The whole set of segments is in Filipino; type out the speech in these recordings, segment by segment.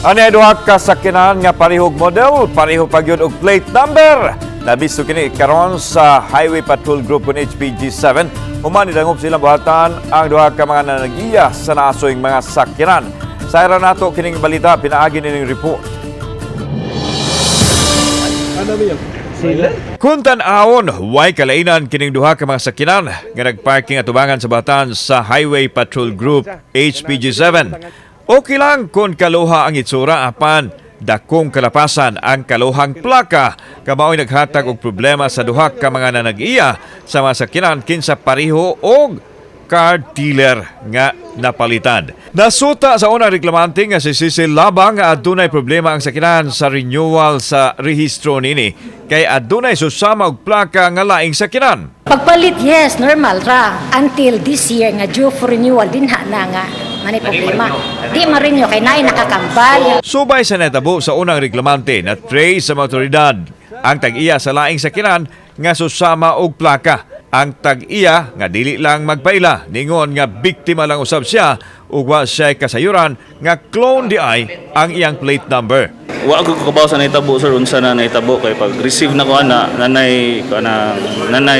Ani duha ka sakyanan nga parehog model, pareho pa gyud og plate number. Nabisto kini karon sa Highway Patrol Group ng HPG7. Human idangop silang buhatan ang duha ka mga nanagiya sa naasoyng mga sakyanan. Sa era nato kining balita pinaagi nining report. Ano ba yun? Sila? Kung tan-awon, way kalainan kining duha ka mga sakyanan nga nagparking atubangan sa batan sa Highway Patrol Group HPG7. Okay lang kung kaluha ang itsura apan dakong kalapasan ang kaluhang plaka. Kamaoy naghatag og problema sa duha ka mga nanag-iya sa mga sakyanan kinsa pareho og car dealer nga napalitan. Nasuta sa unang reklamante nga si Cecil Labang nga adunay problema ang sakyanan sa renewal sa rehistro nini kay adunay susama og plaka nga laing sakyanan. Pagpalit, yes, normal ra. Until this year nga due for renewal, dinha na nga. Mani problema. Di ma-renew kay naay nakakambal. Subay sa netabo sa unang reklamante na trace sa mga otoridad ang tag-iya sa laing sakyanan nga susama og plaka. Ang tag-iya nga dili lang magpaila ningon nga biktima lang usab siya ug wa siya kasayuran nga clone di ay ang iyang plate number. Wa ko kabaw sa naitabo sir unsa na naitabo kay pag receive na ko nanay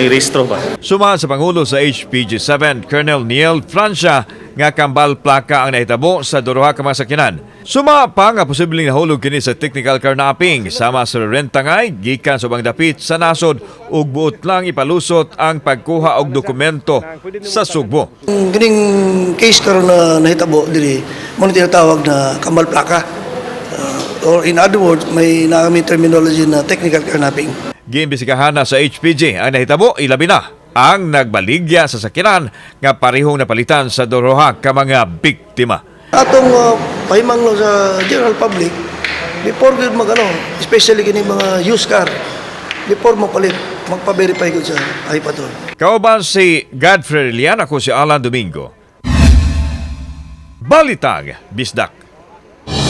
rehistro pa. Suma sa pangulo sa HPG7 Colonel Neil Francia nga kambal plaka ang naitabo sa duha ka mga sakyanan. Suma pa nga posibleng nahulog kini sa technical carnapping sama sa rentangay gikan sa ubang dapit sa nasod ug buot lang ipalusot ang pagkuha og dokumento sa sugbo. Ganing case karon na nahitabo diri mo tinatawag na kambal plaka. Or in other words, may naaming terminology na technical carnapping. Giimbestigahan na sa HPG ang nahitabo ilabi na ang nagbaligya sa sakyanan nga parehong napalitan sa duha ka mga biktima. Atong pahimang lang sa general public, before good especially kini mga used car, before mapalit, magpa-verify ko sa Highway Patrol. Kauban si Godfrey Lian, ako si Alan Domingo. Balitag, Bisdak.